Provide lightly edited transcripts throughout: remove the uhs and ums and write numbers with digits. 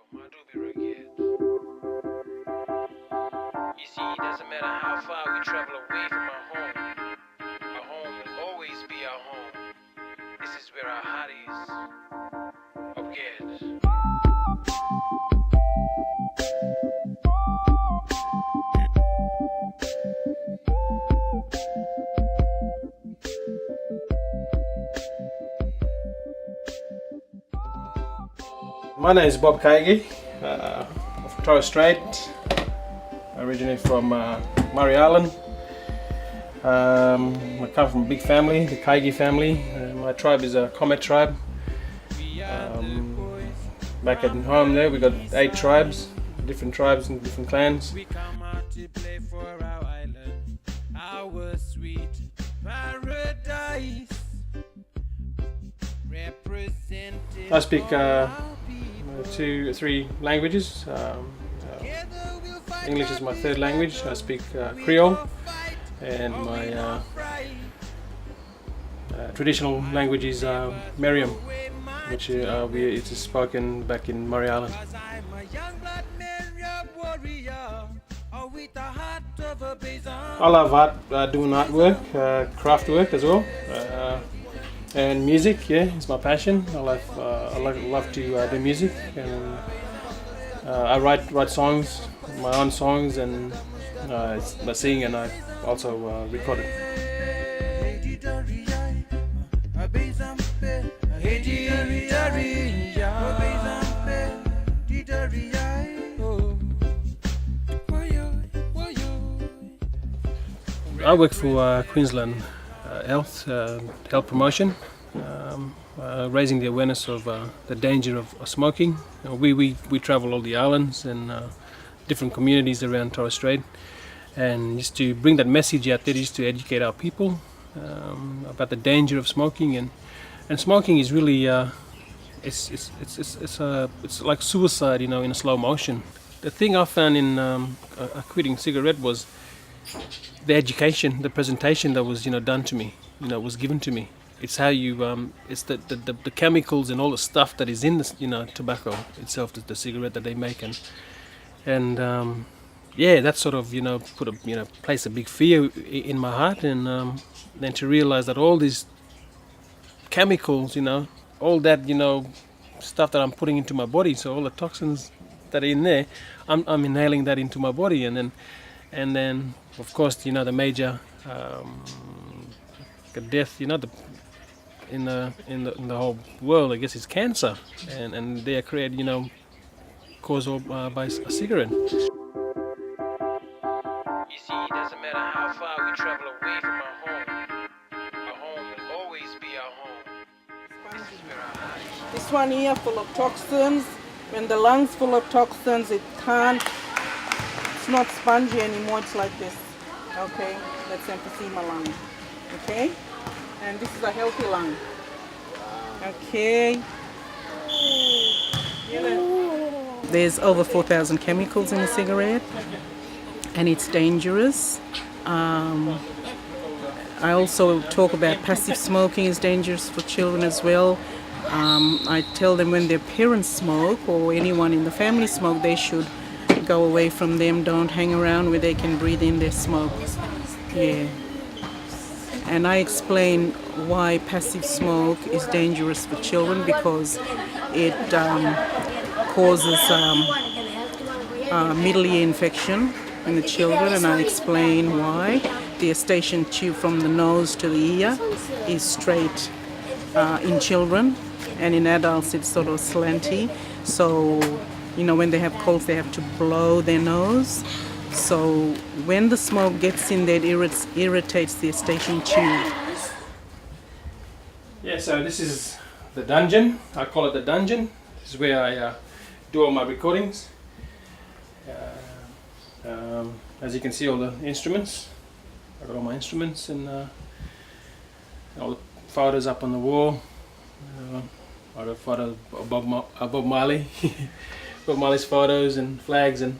I do be rugged. You see, it doesn't matter how far we travel away from our home will always be our home. This is where our heart is. Rugged. My name is Bob Kaige, of Torres Strait, originally from Murray Island. I come from a big family, the Kaige family. My tribe is a Comet tribe. Back at home there we got 8 tribes, different tribes and different clans. I speak 2 or 3 languages. English is my 3rd language. I speak Creole, and my traditional language is Merriam, which it's spoken back in Murray Island. I love art, doing artwork, craft work as well. And music, yeah, is my passion. I love to do music, and I write songs, my own songs, and I sing, and I also record it. I work for Queensland Health Promotion, raising the awareness of the danger of smoking. We travel all the islands and different communities around Torres Strait, and just to bring that message out there, just to educate our people about the danger of smoking. And smoking is really it's like suicide, in a slow motion. The thing I found in quitting cigarette was the education, the presentation that was done to me, was given to me. It's how you it's the chemicals and all the stuff that is in the tobacco itself, the cigarette that they make, and that sort of put place a big fear in my heart, and then to realize that all these chemicals, all that stuff that I'm putting into my body, so all the toxins that are in there, I'm inhaling that into my body, and then of course the major death in the whole world, I guess, is cancer, and they are created caused all by a cigarette. You see, it doesn't matter how far we travel away from our home will always be our home. This is where our heart is. This one here full of toxins. When the lungs full of toxins, it's not spongy anymore, it's like this. Okay, that's emphysema lung. Okay, and this is a healthy lung. Okay. There's over 4,000 chemicals in a cigarette, and it's dangerous. I also talk about passive smoking is dangerous for children as well. I tell them when their parents smoke or anyone in the family smoke, they should go away from them. Don't hang around where they can breathe in their smoke. Yeah. And I explain why passive smoke is dangerous for children, because it causes middle ear infection in the children, and I explain why. The eustachian tube from the nose to the ear is straight in children, and in adults it's sort of slanty. So, when they have colds, they have to blow their nose. So when the smoke gets in there, it irritates the eustachian tube. Yeah, so this is the dungeon. I call it the dungeon. This is where I do all my recordings. As you can see, all the instruments. I got all my instruments and all the photos up on the wall. I got photos of Bob Marley, Bob Marley's photos and flags, and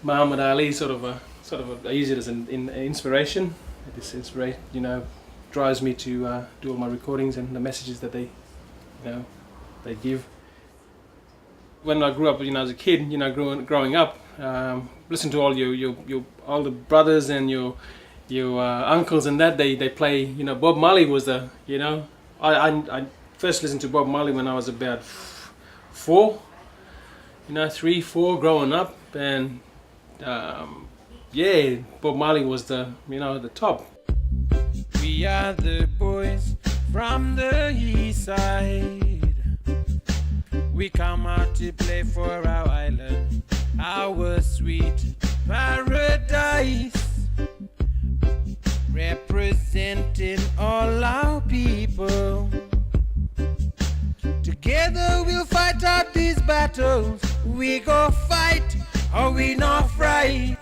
Muhammad Ali. I use it as an inspiration. This inspiration, drives me to do all my recordings and the messages that they give. when I grew up, as a kid, growing up, listen to all your all the brothers and your uncles and that they play. Bob Marley was I first listened to Bob Marley when I was about 4, 3, 4, growing up, and Bob Marley was the top. We are the boys from the east side. We come out to play for our island, our sweet paradise, representing all our people. Together we'll fight out these battles. We go fight or we not fright.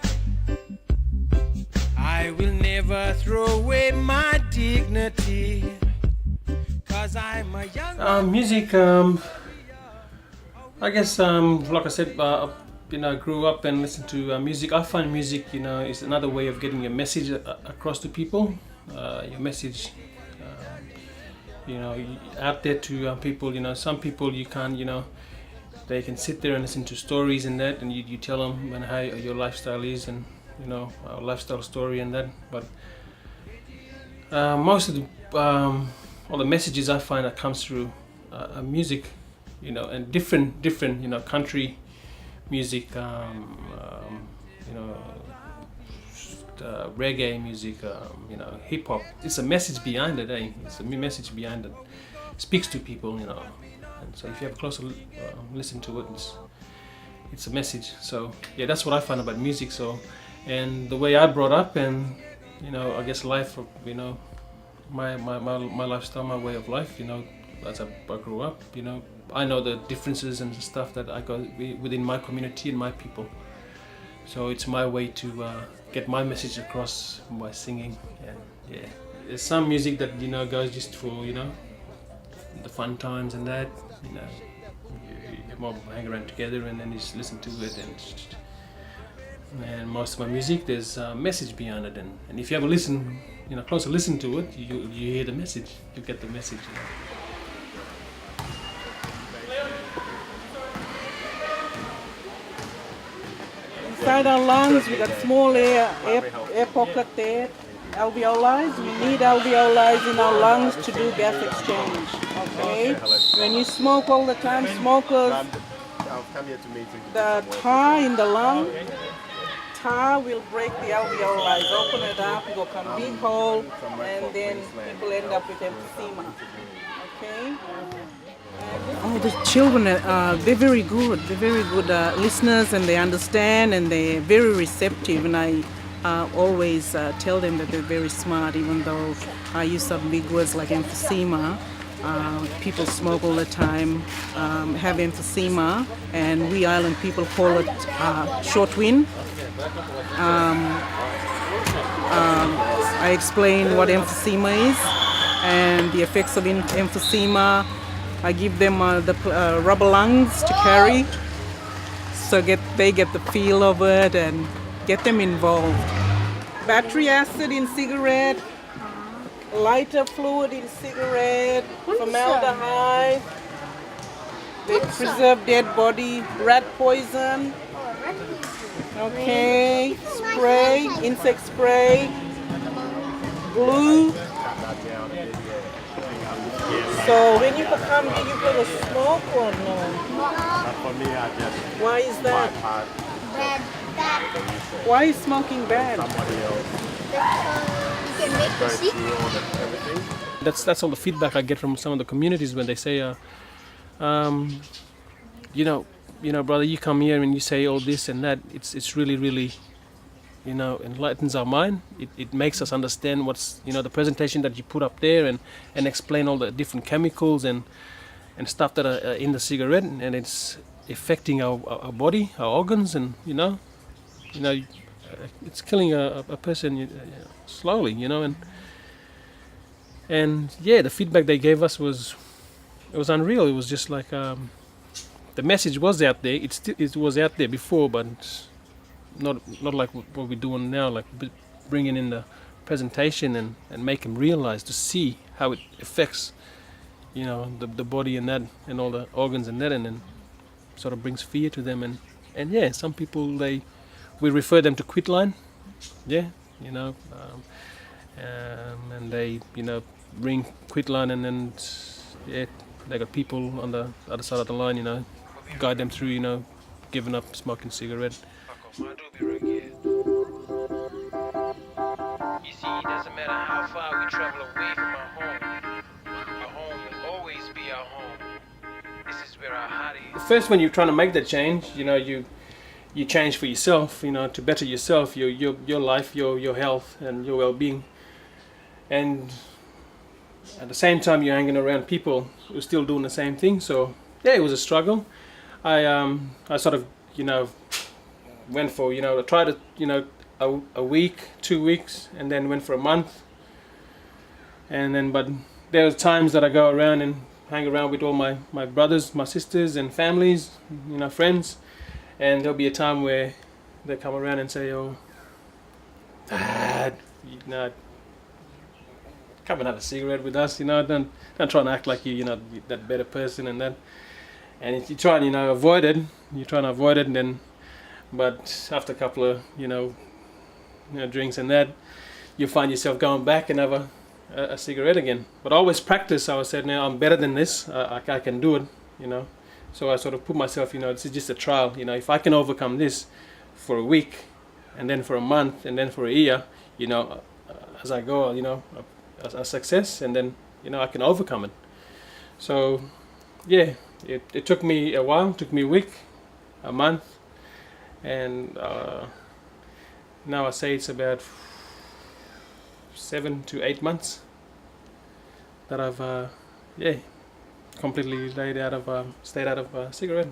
I will never throw away my dignity, 'cause I'm a young Music, I guess, like I said, grew up and listened to music. I find music, is another way of getting your message across to people. Your message, out there to people. Some people you can't, they can sit there and listen to stories and that, and you tell them how your lifestyle is and our lifestyle story and that. But most of the all the messages I find that comes through music, and different country music, reggae music, hip hop. It's a message behind it, eh? It's a message behind it. It speaks to people, And so if you have a closer listen to it, it's a message. So yeah, that's what I find about music. So, and the way I brought up, and I guess life, my lifestyle, my way of life, as I grew up, I know the differences and stuff that I got within my community and my people. So it's my way to get my message across by singing. And yeah, there's some music that goes just for the fun times and that. You mob hang around together and then you just listen to it. And most of my music, there's a message behind it. And if you ever listen, closer listen to it, you hear the message. You get the message. Inside our lungs, we got small air pocket there, alveoli. We need alveoli in our lungs to do gas exchange. Okay. When you smoke all the time, smokers, the tar in the lung, tar will break the alveoli. Open it up, it will become big hole, and then people end up with emphysema. Okay. Oh, the children, they're very good. They're very good listeners, and they understand, and they're very receptive. And I always tell them that they're very smart, even though I use some big words like emphysema. People smoke all the time, have emphysema, and we island people call it short wind. I explain what emphysema is and the effects of emphysema. I give them the rubber lungs to carry, so they get the feel of it and get them involved. Battery acid in cigarette, lighter fluid in cigarette, formaldehyde, they preserve dead body, rat poison, okay, spray, insect spray, glue. So when you become big, you gonna smoke or no? For me, I just. Why is that? Bad. Why is smoking bad? Somebody else. You can make the sick. Everything. That's all the feedback I get from some of the communities when they say, brother, you come here and you say all this and that. It's really enlightens our mind. It makes us understand what's the presentation that you put up there and explain all the different chemicals and stuff that are in the cigarette, and it's affecting our body, our organs, and it's killing a person slowly, and yeah, the feedback they gave us was unreal. It was just like the message was out there. It was out there before, but not like what we're doing now, like bringing in the presentation and make them realize, to see how it affects the body and that, and all the organs and that, and then sort of brings fear to them, and yeah, some people we refer them to quitline, yeah, you know, and they ring quitline, and then yeah, they got people on the other side of the line, guide them through giving up smoking cigarette. You see, it doesn't matter how far we travel away from our home will always be our home. This is where our heart is. First, when you're trying to make that change, you change for yourself, to better yourself, your life, your health, and your well-being. And at the same time, you're hanging around people who are still doing the same thing. So yeah, it was a struggle. I sort of went for I tried it a week, 2 weeks, and then went for a month. And then, but there are times that I go around and hang around with all my brothers, my sisters, and families, friends, and there'll be a time where they come around and say, "Oh, Dad, come and have a cigarette with us, don't try and act like you're that better person and that." And if you try and avoid it, and then, but after a couple of drinks and that, you find yourself going back and have a cigarette again. But I always practice. I said, now I'm better than this. I can do it, So I sort of put myself, this is just a trial. If I can overcome this for a week, and then for a month, and then for a year, as I go, a success, and then I can overcome it. So yeah, it took me a while. It took me a week, a month, and now I say it's about 7 to 8 months that I've completely stayed out of cigarette,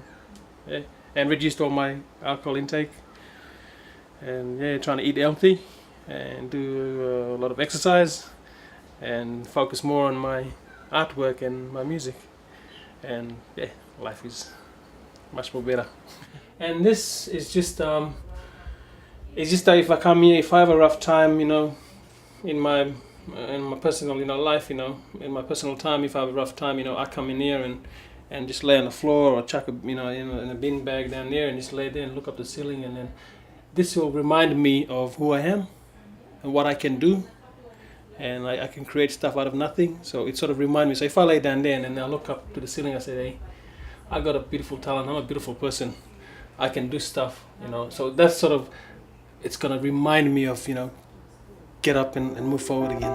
and reduced all my alcohol intake, and trying to eat healthy and do a lot of exercise and focus more on my artwork and my music, and life is much more better. And this is just it's just that if I come here, if I have a rough time, in my personal life, in my personal time, if I have a rough time, I come in here and just lay on the floor, or chuck in a bin bag down there and just lay there and look up the ceiling, and then this will remind me of who I am and what I can do, and I can create stuff out of nothing. So it sort of reminds me. So if I lay down there and then I look up to the ceiling, I say, hey, I got a beautiful talent. I'm a beautiful person. I can do stuff, So that's sort of, it's gonna remind me of, get up and move forward again.